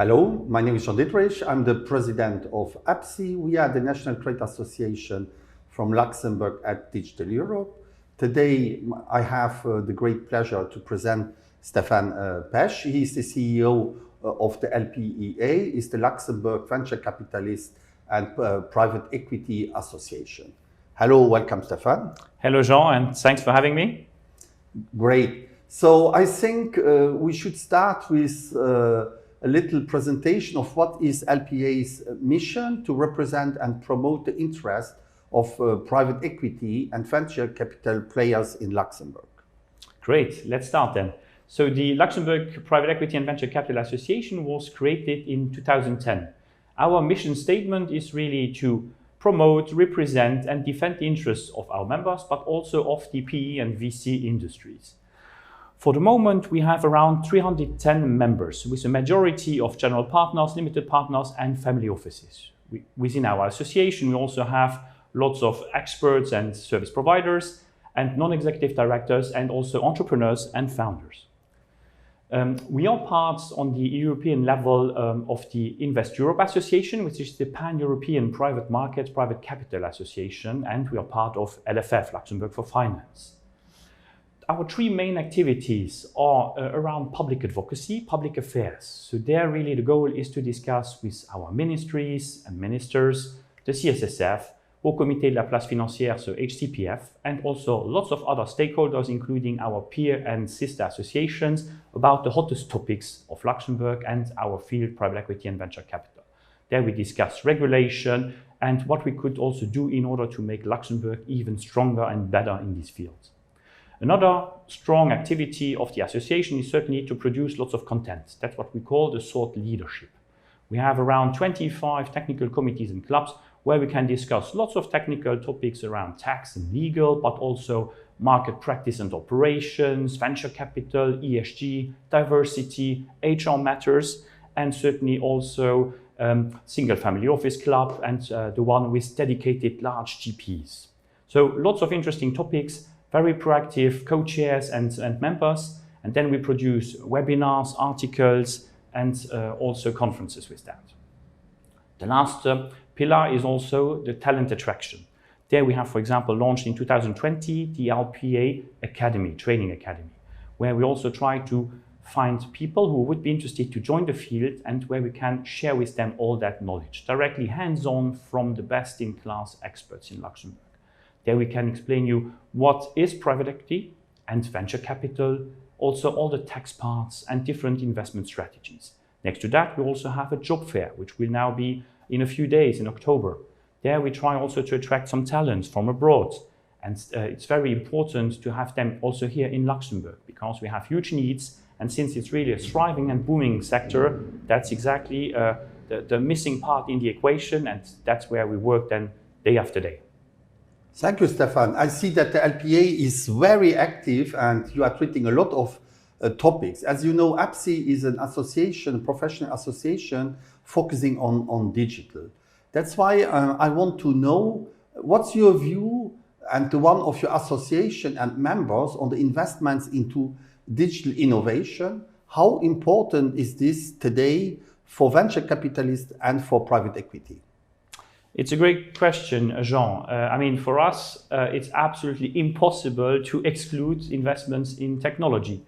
Hello, my name is Diederich. I'm the president of Apsi. We are the National Trade Association from Luxembourg at Digital Europe. Today, I have the great pleasure to present Stéphane Pesch. He is the CEO of the LPEA, is the Luxembourg Venture Capitalist and Private Equity Association. Hello, welcome, Stéphane. Hello, Jean, and thanks for having me. Great. So I think we should start with a little presentation of what is LPEA's mission to represent and promote the interest of private equity and venture capital players in Luxembourg. Great, let's start then. So the Luxembourg Private Equity and Venture Capital Association was created in 2010. Our mission statement is really to promote, represent and defend the interests of our members, but also of the PE and VC industries. For the moment, we have around 310 members, with a majority of general partners, limited partners and family offices. Within our association, we also have lots of experts and service providers and non-executive directors and also entrepreneurs and founders. We are part on the European level of the Invest Europe Association, which is the Pan-European Private Markets, Private Capital Association, and we are part of LFF, Luxembourg for Finance. Our three main activities are around public advocacy, public affairs. So there really the goal is to discuss with our ministries and ministers, the CSSF, Haut Comité de la Place Financière, so HCPF, and also lots of other stakeholders, including our peer and sister associations, about the hottest topics of Luxembourg and our field, private equity and venture capital. There we discuss regulation and what we could also do in order to make Luxembourg even stronger and better in these fields. Another strong activity of the association is certainly to produce lots of content. That's what we call the thought leadership. We have around 25 technical committees and clubs where we can discuss lots of technical topics around tax and legal, but also market practice and operations, venture capital, ESG, diversity, HR matters, and certainly also single family office club and the one with dedicated large GPs. So lots of interesting topics, very proactive co-chairs and members, and then we produce webinars, articles, and also conferences with that. The last pillar is also the talent attraction. There we have, for example, launched in 2020 the LPEA Academy, Training Academy, where we also try to find people who would be interested to join the field and where we can share with them all that knowledge, directly hands-on from the best-in-class experts in Luxembourg. There we can explain you what is private equity and venture capital, also all the tax parts and different investment strategies. Next to that, we also have a job fair, which will now be in a few days in October. There we try also to attract some talents from abroad. And it's very important to have them also here in Luxembourg because we have huge needs. And since it's really a thriving and booming sector, that's exactly the missing part in the equation. And that's where we work then day after day. Thank you, Stéphane. I see that the LPEA is very active and you are treating a lot of topics. As you know, Apsi is an association, a professional association focusing on digital. That's why I want to know what's your view and the one of your association and members on the investments into digital innovation. How important is this today for venture capitalists and for private equity? It's a great question, Jean. I mean, for us, it's absolutely impossible to exclude investments in technology.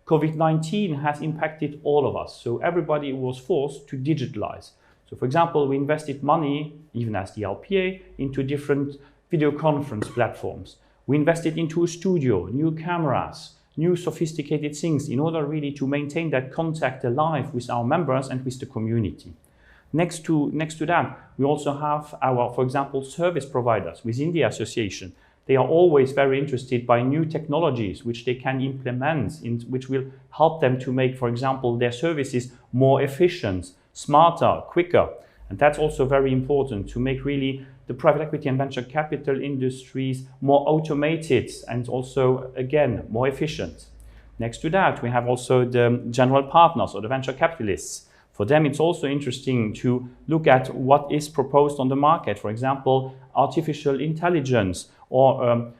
COVID-19 has impacted all of us, so everybody was forced to digitalize. So, for example, we invested money, even as the LPEA, into different video conference platforms. We invested into a studio, new cameras, new sophisticated things in order really to maintain that contact alive with our members and with the community. Next to that, we also have our, for example, service providers within the association. They are always very interested by new technologies which they can implement, which will help them to make, for example, their services more efficient, smarter, quicker. And that's also very important to make really the private equity and venture capital industries more automated and also, again, more efficient. Next to that, we have also the general partners or the venture capitalists. For them, it's also interesting to look at what is proposed on the market. For example, artificial intelligence or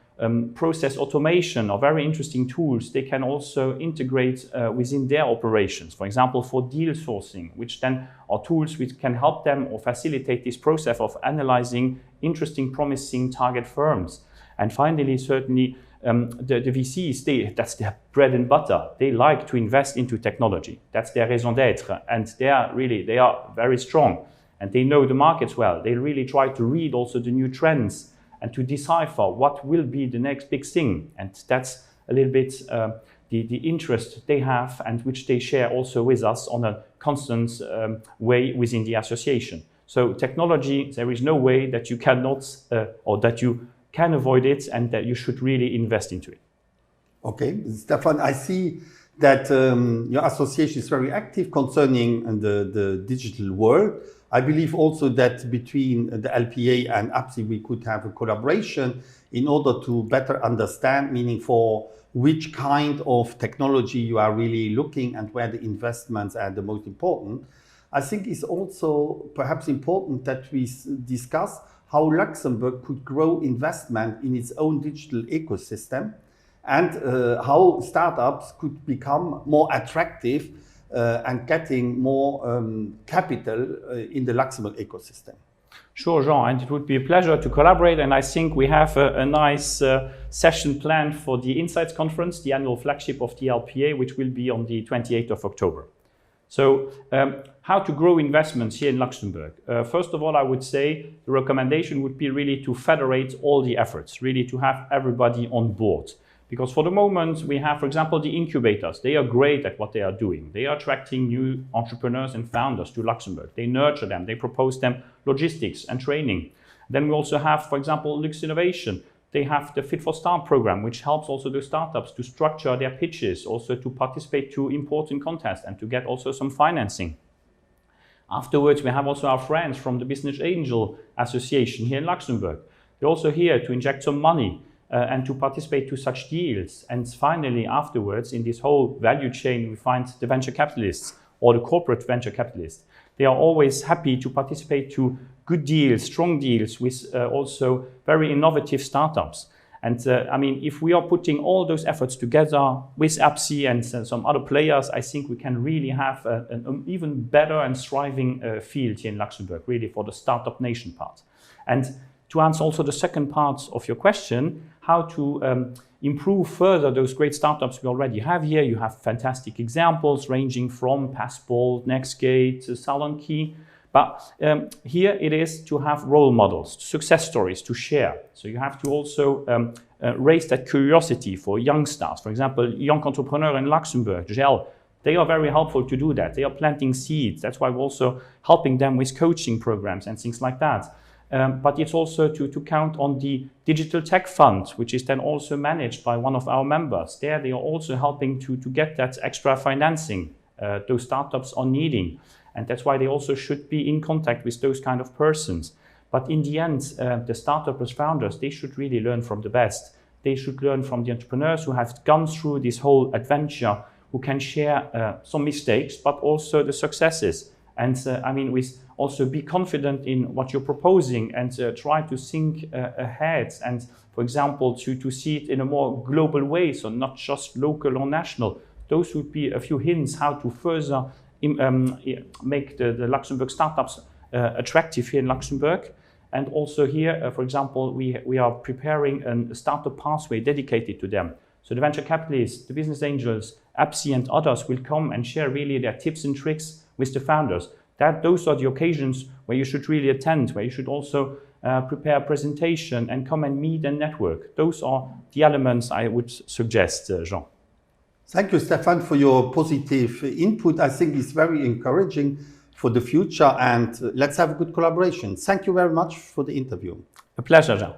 process automation are very interesting tools they can also integrate within their operations. For example, for deal sourcing, which then are tools which can help them or facilitate this process of analyzing interesting, promising target firms. And finally, certainly, the VCs, that's their bread and butter. They like to invest into technology. That's their raison d'être. And they are very strong. And they know the markets well. They really try to read also the new trends and to decipher what will be the next big thing. And that's a little bit the interest they have and which they share also with us on a constant way within the association. So technology, there is no way that you cannot or that you can avoid it and that you should really invest into it. Okay, Stéphane, I see that your association is very active concerning the digital world. I believe also that between the LPA and Apsi, we could have a collaboration in order to better understand, meaning for which kind of technology you are really looking and where the investments are the most important. I think it's also perhaps important that we discuss how Luxembourg could grow investment in its own digital ecosystem and how startups could become more attractive and getting more capital in the Luxembourg ecosystem. Sure, Jean, and it would be a pleasure to collaborate. And I think we have a nice session planned for the Insights Conference, the annual flagship of the LPA, which will be on the 28th of October. So how to grow investments here in Luxembourg? First of all, I would say the recommendation would be really to federate all the efforts, really to have everybody on board. Because for the moment, we have, for example, the incubators. They are great at what they are doing. They are attracting new entrepreneurs and founders to Luxembourg. They nurture them. They propose them logistics and training. Then we also have, for example, Lux Innovation. They have the Fit for Start program, which helps also the startups to structure their pitches, also to participate to important contests and to get also some financing. Afterwards, we have also our friends from the Business Angel Association here in Luxembourg. They're also here to inject some money and to participate to such deals. And finally, afterwards, in this whole value chain, we find the venture capitalists or the corporate venture capitalists. They are always happy to participate to good deals, strong deals with also very innovative startups. And I mean, if we are putting all those efforts together with Apsi and some other players, I think we can really have an even better and thriving field here in Luxembourg, really for the startup nation part. And to answer also the second part of your question, how to improve further those great startups we already have here. You have fantastic examples ranging from Passport, Nextgate, Salon-Key. But here it is to have role models, success stories to share. So you have to also raise that curiosity for young stars. For example, Young Entrepreneur in Luxembourg, GEL, they are very helpful to do that. They are planting seeds. That's why we're also helping them with coaching programs and things like that. But it's also to count on the Digital Tech Fund, which is then also managed by one of our members. There they are also helping to get that extra financing those startups are needing. And that's why they also should be in contact with those kind of persons. But in the end, the startup founders, they should really learn from the best. They should learn from the entrepreneurs who have gone through this whole adventure, who can share some mistakes, but also the successes. And I mean, with also be confident in what you're proposing and try to think ahead and, for example, to see it in a more global way, so not just local or national. Those would be a few hints how to further make the Luxembourg startups attractive here in Luxembourg. And also here, for example, we are preparing a startup pathway dedicated to them. So the venture capitalists, the business angels, Apsi and others will come and share really their tips and tricks with the founders. Those are the occasions where you should really attend, where you should also prepare a presentation and come and meet and network. Those are the elements I would suggest, Jean. Thank you, Stéphane, for your positive input. I think it's very encouraging for the future, and let's have a good collaboration. Thank you very much for the interview. A pleasure, Jean.